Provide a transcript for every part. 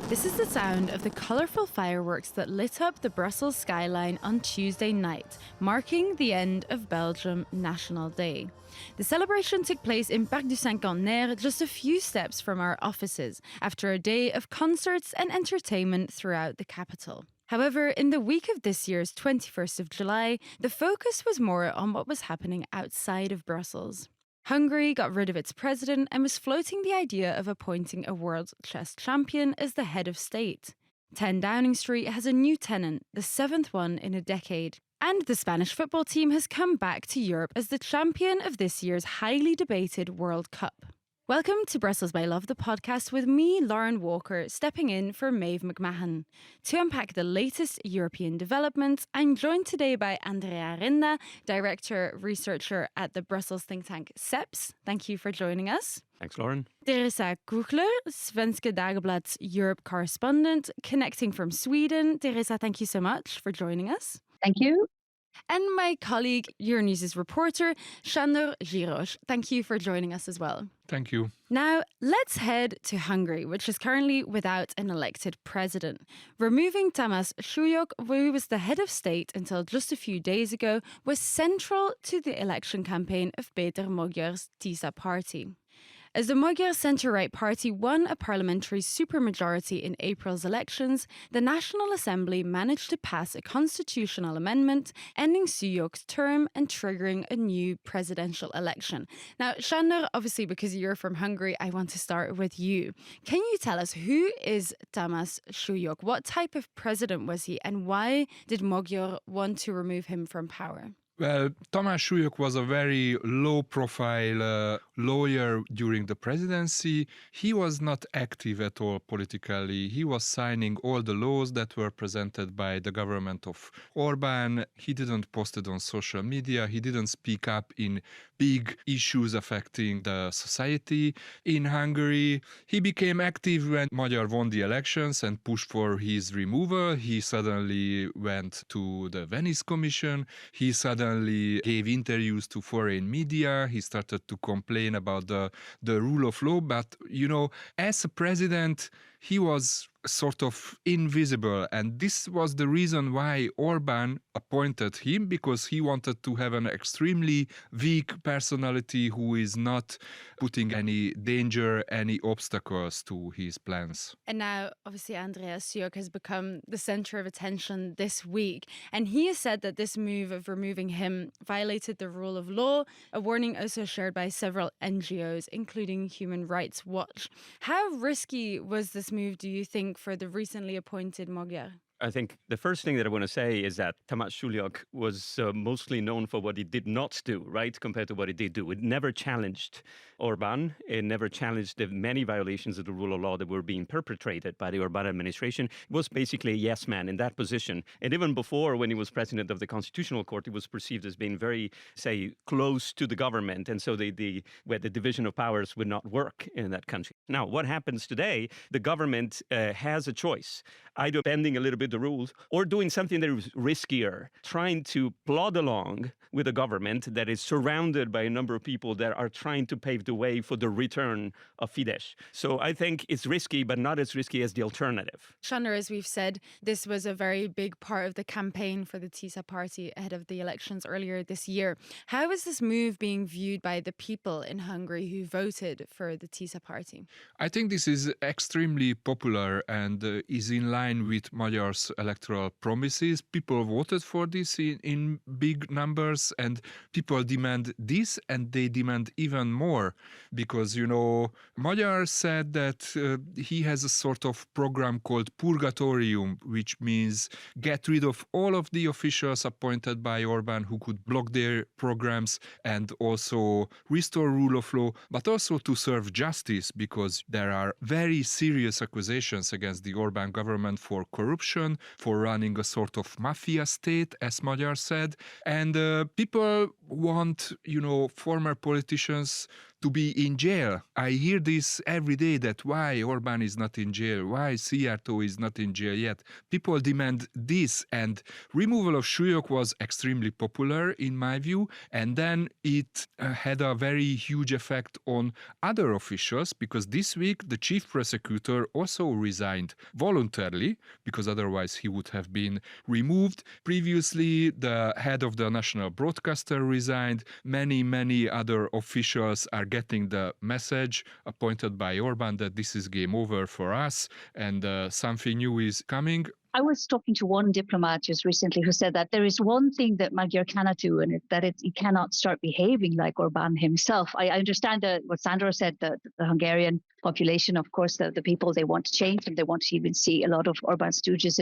This is the sound of the colourful fireworks that lit up the Brussels skyline on Tuesday night, marking the end of Belgium National Day. The celebration took place in Parc du Cinquantenaire, just a few steps from our offices, after a day of concerts and entertainment throughout the capital. However, in the week of this year's 21st of July, the focus was more on what was happening outside of Brussels. Hungary got rid of its president and was floating the idea of appointing a world chess champion as the head of state. 10 Downing Street has a new tenant, the seventh one in a decade. And the Spanish football team has come back to Europe as the champion of this year's highly debated World Cup. Welcome to Brussels by Love, the podcast with me, Lauren Walker, stepping in for Maeve McMahon. To unpack the latest European developments, I'm joined today by Andrea Renda, Director Researcher at the Brussels think tank CEPS. Thank you for joining us. Thanks, Lauren. Teresa Küchler, Svenska Dagbladet's Europe correspondent, connecting from Sweden. Teresa, thank you so much for joining us. Thank you. And my colleague, Euronews' reporter, Sandor Zsiros. Thank you for joining us as well. Thank you. Now, let's head to Hungary, which is currently without an elected president. Removing Tamás Súlyog, who was the head of state until just a few days ago, was central to the election campaign of Péter Magyar's TISA party. As the Magyar centre-right party won a parliamentary supermajority in April's elections, the National Assembly managed to pass a constitutional amendment ending Súlyog's term and triggering a new presidential election. Now, Sandor, obviously because you're from Hungary, I want to start with you. Can you tell us, who is Tamás Súlyog? What type of president was he, and why did Magyar want to remove him from power? Well, Tamás Súlyog was a very low-profile lawyer during the presidency. He was not active at all politically. He was signing all the laws that were presented by the government of Orbán. He didn't post it on social media. He didn't speak up in big issues affecting the society in Hungary. He became active when Magyar won the elections and pushed for his removal. He suddenly went to the Venice Commission. He suddenly gave interviews to foreign media. He started to complain about the rule of law. But, as a president, he was sort of invisible. And this was the reason why Orbán appointed him, because he wanted to have an extremely weak personality who is not putting any danger, any obstacles to his plans. And now, obviously, Andrea Súlyog has become the centre of attention this week. And he has said that this move of removing him violated the rule of law, a warning also shared by several NGOs, including Human Rights Watch. How risky was this move, do you think, for the recently appointed Magyar? I think the first thing that I want to say is that Tamás Súlyog was mostly known for what he did not do, right, compared to what he did do. It never challenged Orbán. It never challenged the many violations of the rule of law that were being perpetrated by the Orbán administration. It was basically a yes man in that position. And even before, when he was president of the Constitutional Court, he was perceived as being very, say, close to the government. And so where the division of powers would not work in that country. Now, what happens today, the government has a choice, either bending a little bit the rules or doing something that is riskier, trying to plod along with a government that is surrounded by a number of people that are trying to pave the way for the return of Fidesz. So I think it's risky, but not as risky as the alternative. Sandor, as we've said, this was a very big part of the campaign for the TISA party ahead of the elections earlier this year. How is this move being viewed by the people in Hungary who voted for the TISA party? I think this is extremely popular and is in line with Magyar's electoral promises. People voted for this in big numbers, and people demand this, and they demand even more because, Magyar said that he has a sort of program called Purgatorium, which means get rid of all of the officials appointed by Orbán who could block their programs, and also restore rule of law, but also to serve justice, because there are very serious accusations against the Orbán government for corruption, for running a sort of mafia state, as Magyar said. And people want, former politicians to be in jail. I hear this every day, that why Orbán is not in jail, why Szijjártó is not in jail yet. People demand this, and removal of Súlyog was extremely popular in my view, and then it had a very huge effect on other officials, because this week the chief prosecutor also resigned voluntarily, because otherwise he would have been removed. Previously, the head of the national broadcaster resigned. Many other officials are getting the message appointed by Orbán that this is game over for us, and something new is coming. I was talking to one diplomat just recently who said that there is one thing that Magyar cannot do, and he cannot start behaving like Orbán himself. I understand what Sandor said, the Hungarian population, of course, the people, they want to change, and they want to even see a lot of Orbán stooges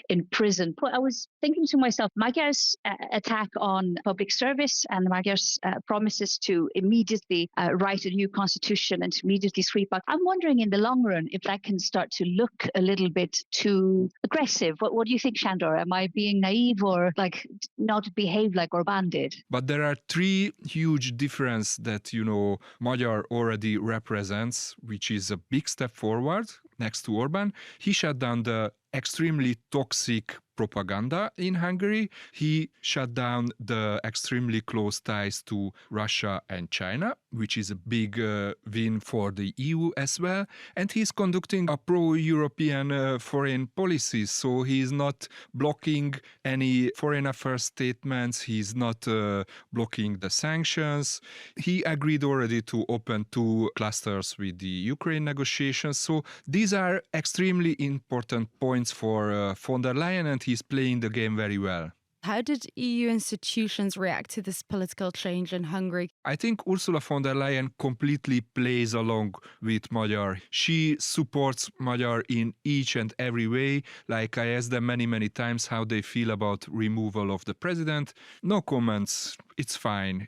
in prison. But I was thinking to myself, Magyar's attack on public service and Magyar's promises to immediately write a new constitution and to immediately sweep back, I'm wondering in the long run if that can start to look a little bit too aggressive. What do you think, Sandor? Am I being naive or not behave like Orbán did? But there are three huge differences that, Magyar already represents, which is a big step forward next to Orbán. He shut down the extremely toxic propaganda in Hungary. He shut down the extremely close ties to Russia and China, which is a big win for the EU as well. And he's conducting a pro-European foreign policy. So he's not blocking any foreign affairs statements. He's not blocking the sanctions. He agreed already to open 2 clusters with the Ukraine negotiations. So these are extremely important points for von der Leyen, and he's playing the game very well. How did EU institutions react to this political change in Hungary? I think Ursula von der Leyen completely plays along with Magyar. She supports Magyar in each and every way. Like, I asked them many times how they feel about removal of the president. No comments. It's fine.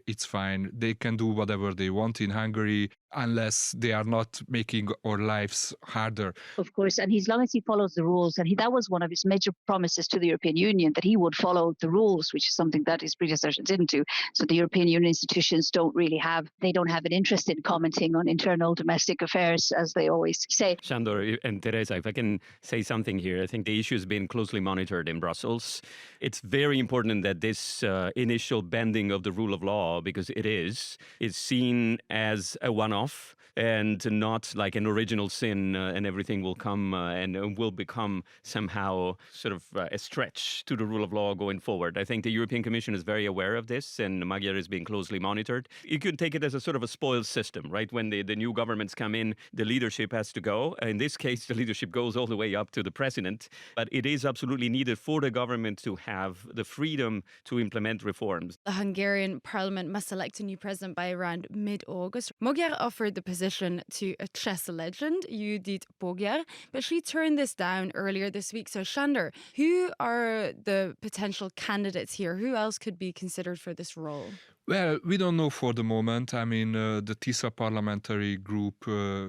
They can do whatever they want in Hungary, unless they are not making our lives harder. Of course, and as long as he follows the rules, and that was one of his major promises to the European Union, that he would follow the rules, which is something that his predecessor didn't do. So the European Union institutions don't have an interest in commenting on internal domestic affairs, as they always say. Sandor and Teresa, if I can say something here, I think the issue has been closely monitored in Brussels. It's very important that this initial bending of the rule of law, because it is seen as a one-off and not like an original sin, and everything will come and will become somehow sort of a stretch to the rule of law going forward. I think the European Commission is very aware of this, and Magyar is being closely monitored. You could take it as a sort of a spoiled system, right? When the new governments come in, the leadership has to go. In this case, the leadership goes all the way up to the president, but it is absolutely needed for the government to have the freedom to implement reforms. The Hungarian parliament must elect a new president by around mid-August. Magyar offered the position to a chess legend, Judit Póger, but she turned this down earlier this week. So, Sandor, who are the potential candidates here? Who else could be considered for this role? Well, we don't know for the moment. I mean, the TISA parliamentary group,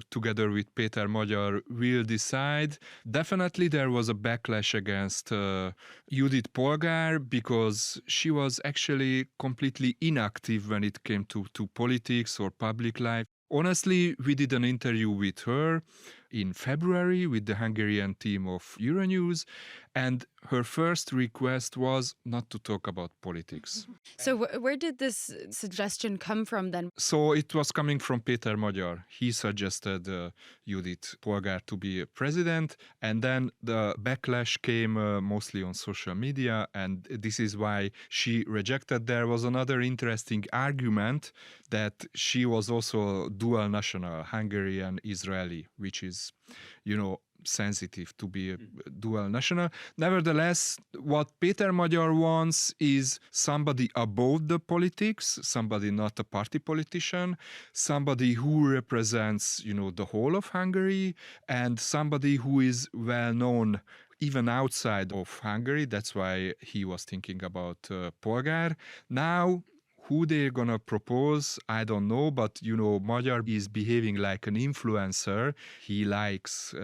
together with Péter Magyar, will decide. Definitely there was a backlash against Judit Polgár, because she was actually completely inactive when it came to politics or public life. Honestly, we did an interview with her in February with the Hungarian team of Euronews, and her first request was not to talk about politics. So where did this suggestion come from then? So it was coming from Péter Magyar. He suggested Judit Polgár to be president, and then the backlash came mostly on social media, and this is why she rejected. There was another interesting argument that she was also dual national, Hungarian, Israeli, which is, sensitive to be a dual national. Nevertheless, what Péter Magyar wants is somebody above the politics, somebody not a party politician, somebody who represents, the whole of Hungary, and somebody who is well known even outside of Hungary. That's why he was thinking about Polgár. Now, who they're gonna propose, I don't know, but Magyar is behaving like an influencer. He likes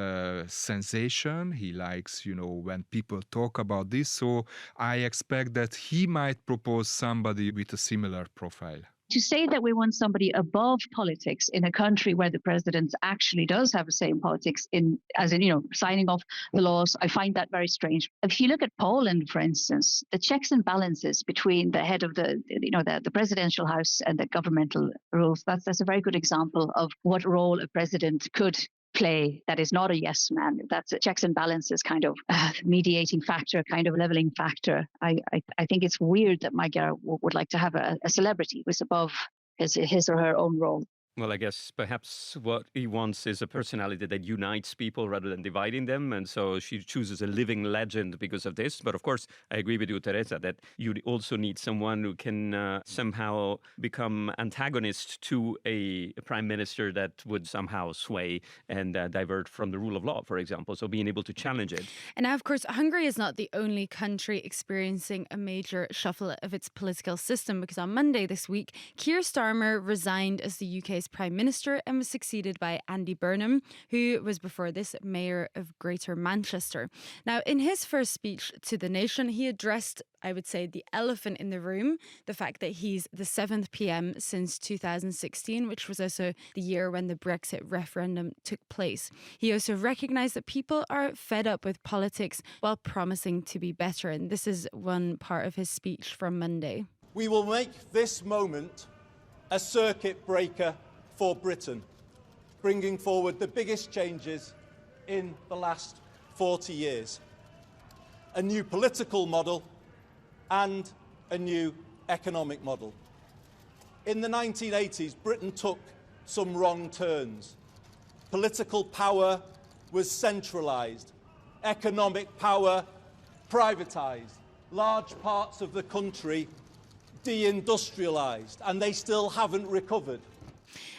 sensation. He likes, when people talk about this. So I expect that he might propose somebody with a similar profile. To say that we want somebody above politics in a country where the president actually does have a say in politics, as in, signing off the laws, I find that very strange. If you look at Poland, for instance, the checks and balances between the head of the presidential house and the governmental rules, that's a very good example of what role a president could play that is not a yes man. That's a checks and balances kind of mediating factor, kind of leveling factor. I think it's weird that Magyar would like to have a celebrity who's above his or her own role. Well, I guess perhaps what he wants is a personality that unites people rather than dividing them. And so she chooses a living legend because of this. But of course, I agree with you, Teresa, that you also need someone who can somehow become antagonist to a prime minister that would somehow sway and divert from the rule of law, for example. So being able to challenge it. And now, of course, Hungary is not the only country experiencing a major shuffle of its political system, because on Monday this week, Keir Starmer resigned as the UK's Prime Minister and was succeeded by Andy Burnham, who was before this Mayor of Greater Manchester. Now, in his first speech to the nation, he addressed, I would say, the elephant in the room, the fact that he's the 7th PM since 2016, which was also the year when the Brexit referendum took place. He also recognised that people are fed up with politics while promising to be better. And this is one part of his speech from Monday. We will make this moment a circuit breaker for Britain, bringing forward the biggest changes in the last 40 years. A new political model and a new economic model. In the 1980s, Britain took some wrong turns. Political power was centralised, economic power privatised, large parts of the country deindustrialised, and they still haven't recovered.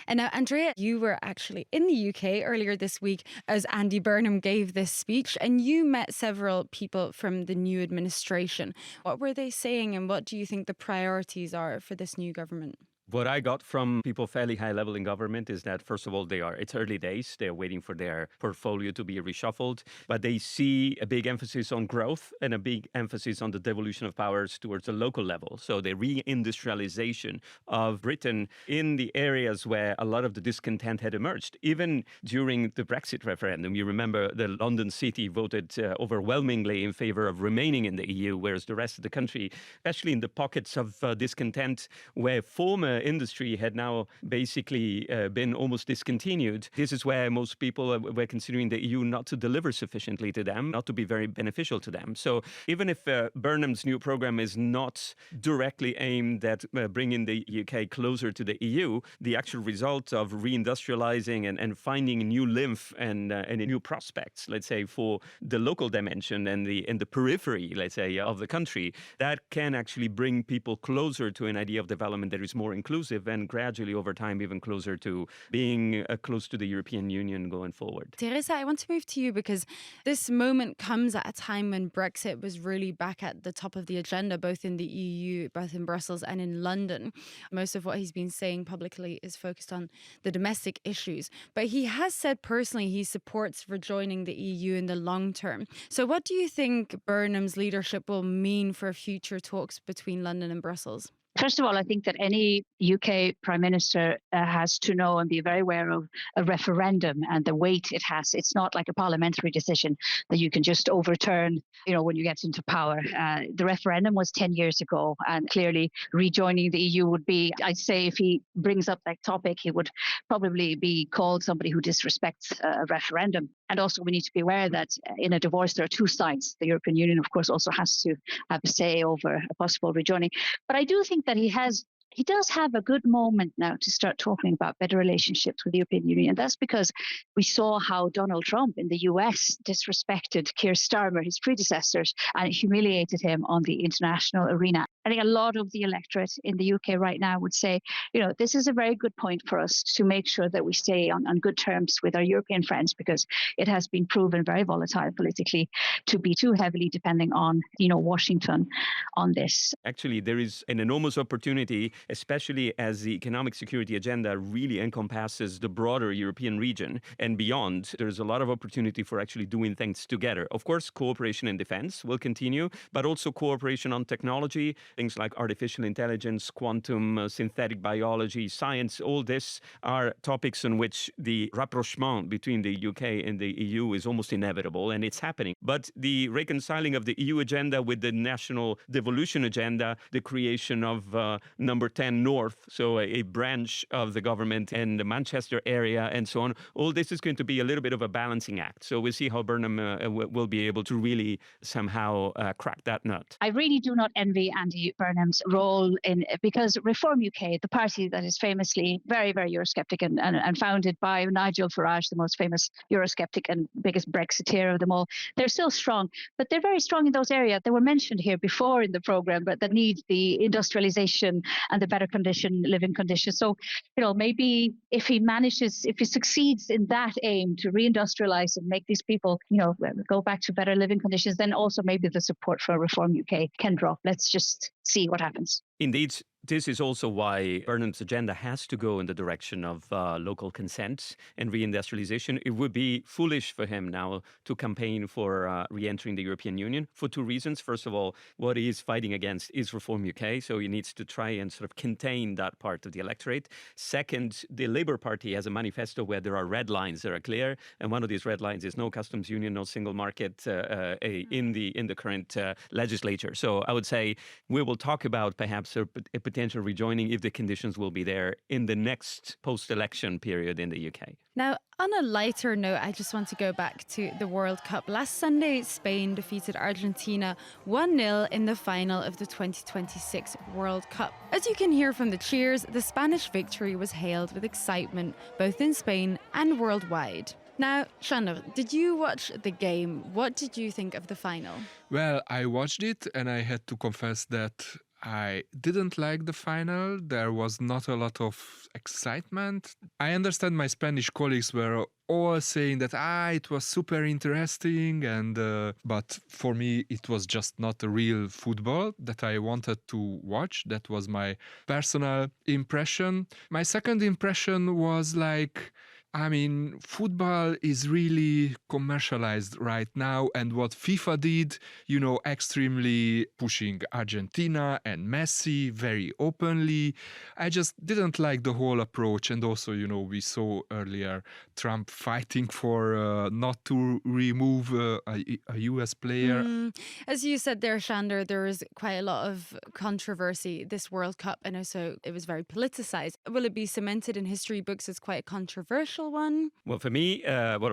And now, Andrea, you were actually in the UK earlier this week as Andy Burnham gave this speech, and you met several people from the new administration. What were they saying, and what do you think the priorities are for this new government? What I got from people fairly high level in government is that, first of all, it's early days. They're waiting for their portfolio to be reshuffled, but they see a big emphasis on growth and a big emphasis on the devolution of powers towards the local level. So the reindustrialization of Britain in the areas where a lot of the discontent had emerged. Even during the Brexit referendum, you remember the London city voted overwhelmingly in favor of remaining in the EU, whereas the rest of the country, especially in the pockets of discontent where former industry had now basically been almost discontinued. This is where most people were considering the EU not to deliver sufficiently to them, not to be very beneficial to them. So even if Burnham's new program is not directly aimed at bringing the UK closer to the EU, the actual result of reindustrializing and finding new lymph and new prospects, let's say, for the local dimension and the periphery, let's say, of the country, that can actually bring people closer to an idea of development that is more inclusive and gradually over time even closer to being close to the European Union going forward. Teresa, I want to move to you because this moment comes at a time when Brexit was really back at the top of the agenda, both in the EU, both in Brussels and in London. Most of what he's been saying publicly is focused on the domestic issues. But he has said personally he supports rejoining the EU in the long term. So what do you think Burnham's leadership will mean for future talks between London and Brussels? First of all, I think that any UK Prime Minister has to know and be very aware of a referendum and the weight it has. It's not like a parliamentary decision that you can just overturn, when you get into power. The referendum was 10 years ago, and clearly rejoining the EU would be, I'd say, if he brings up that topic, he would probably be called somebody who disrespects a referendum. And also, we need to be aware that in a divorce, there are two sides. The European Union, of course, also has to have a say over a possible rejoining. But I do think that he does have a good moment now to start talking about better relationships with the European Union. And that's because we saw how Donald Trump in the US disrespected Keir Starmer, his predecessors, and humiliated him on the international arena. I think a lot of the electorate in the UK right now would say, this is a very good point for us to make sure that we stay on good terms with our European friends, because it has been proven very volatile politically to be too heavily depending on, Washington on this. Actually, there is an enormous opportunity, especially as the economic security agenda really encompasses the broader European region and beyond. There's a lot of opportunity for actually doing things together. Of course, cooperation in defense will continue, but also cooperation on technology, things like artificial intelligence, quantum, synthetic biology, science, all this are topics on which the rapprochement between the UK and the EU is almost inevitable, and it's happening. But the reconciling of the EU agenda with the national devolution agenda, the creation of Number 10 North, so a branch of the government in the Manchester area and so on, all this is going to be a little bit of a balancing act. So we'll see how Burnham will be able to really somehow crack that nut. I really do not envy Andy Burnham's role because Reform UK, the party that is famously very, very Eurosceptic and founded by Nigel Farage, the most famous Eurosceptic and biggest Brexiteer of them all, they're still strong, but they're very strong in those areas that were mentioned here before in the programme, but that need the industrialisation and the better living conditions. So, maybe if he succeeds in that aim to reindustrialise and make these people, go back to better living conditions, then also maybe the support for Reform UK can drop. Let's just see what happens. Indeed, this is also why Burnham's agenda has to go in the direction of local consent and reindustrialization. It would be foolish for him now to campaign for re-entering the European Union for two reasons. First of all, what he is fighting against is Reform UK, so he needs to try and sort of contain that part of the electorate. Second, the Labour Party has a manifesto where there are red lines that are clear, and one of these red lines is no customs union, no single market in the current legislature. So I would say we will talk about perhaps a potential rejoining if the conditions will be there in the next post-election period in the UK. Now, on a lighter note, I just want to go back to the World Cup. Last Sunday, Spain defeated Argentina 1-0 in the final of the 2026 World Cup. As you can hear from the cheers, the Spanish victory was hailed with excitement both in Spain and worldwide. Now, Sandor, did you watch the game? What did you think of the final? Well, I watched it and I had to confess that I didn't like the final. There was not a lot of excitement. I understand my Spanish colleagues were all saying that it was super interesting, but for me it was just not a real football that I wanted to watch. That was my personal impression. My second impression was football is really commercialized right now, and what FIFA did, extremely pushing Argentina and Messi very openly. I just didn't like the whole approach, and also, we saw earlier Trump fighting for not to remove a US player. As you said there, Sandor, there was quite a lot of controversy this World Cup, and also it was very politicized. Will it be cemented in history books as quite a controversial one? Well, for me,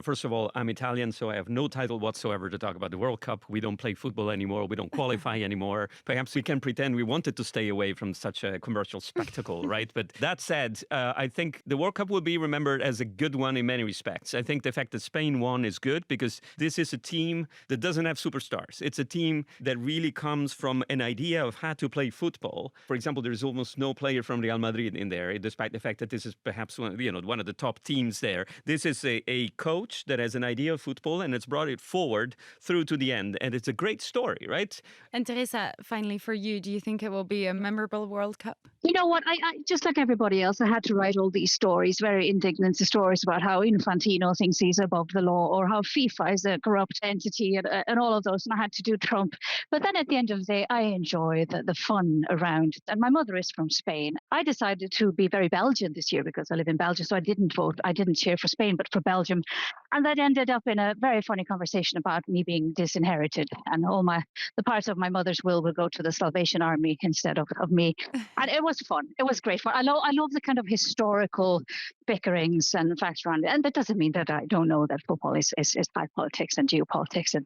first of all, I'm Italian, so I have no title whatsoever to talk about the World Cup. We don't play football anymore. We don't qualify anymore. Perhaps we can pretend we wanted to stay away from such a commercial spectacle, right? But that said, I think the World Cup will be remembered as a good one in many respects. I think the fact that Spain won is good because this is a team that doesn't have superstars. It's a team that really comes from an idea of how to play football. For example, there is almost no player from Real Madrid in there, despite the fact that this is perhaps one of the top teams there. This is a coach that has an idea of football and has brought it forward through to the end. And it's a great story, right? And Teresa, finally for you, do you think it will be a memorable World Cup? You know what? I just like everybody else, I had to write all these stories, very indignant stories about how Infantino thinks he's above the law or how FIFA is a corrupt entity and all of those. And I had to do Trump. But then at the end of the day, I enjoy the fun around. And my mother is from Spain. I decided to be very Belgian this year because I live in Belgium. So I didn't vote. I didn't cheer for Spain, but for Belgium. And that ended up in a very funny conversation about me being disinherited. And the parts of my mother's will go to the Salvation Army instead of me. And it was fun. It was great fun. I love the kind of historical bickerings and facts around it. And that doesn't mean that I don't know that football is about politics and geopolitics and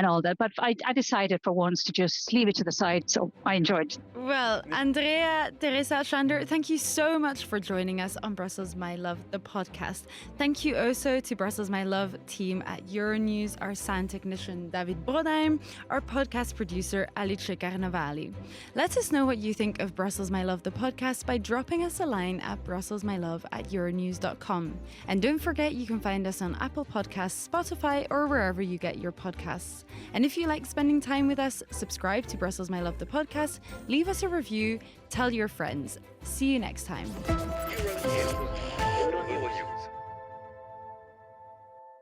all that. But I decided for once to just leave it to the side. So I enjoyed it. Well, Andrea, Teresa, Sandor, thank you so much for joining us on Brussels My Love, the podcast. Thank you also to Brussels My Love team at Euronews, our sound technician David Brodheim, our podcast producer Alice Carnavali. Let us know what you think of Brussels My Love, the podcast by dropping us a line at brusselsmylove@euronews.com. And don't forget, you can find us on Apple Podcasts, Spotify, or wherever you get your podcasts. And if you like spending time with us, subscribe to Brussels My Love, the podcast, leave us a review, tell your friends. See you next time. Euronews.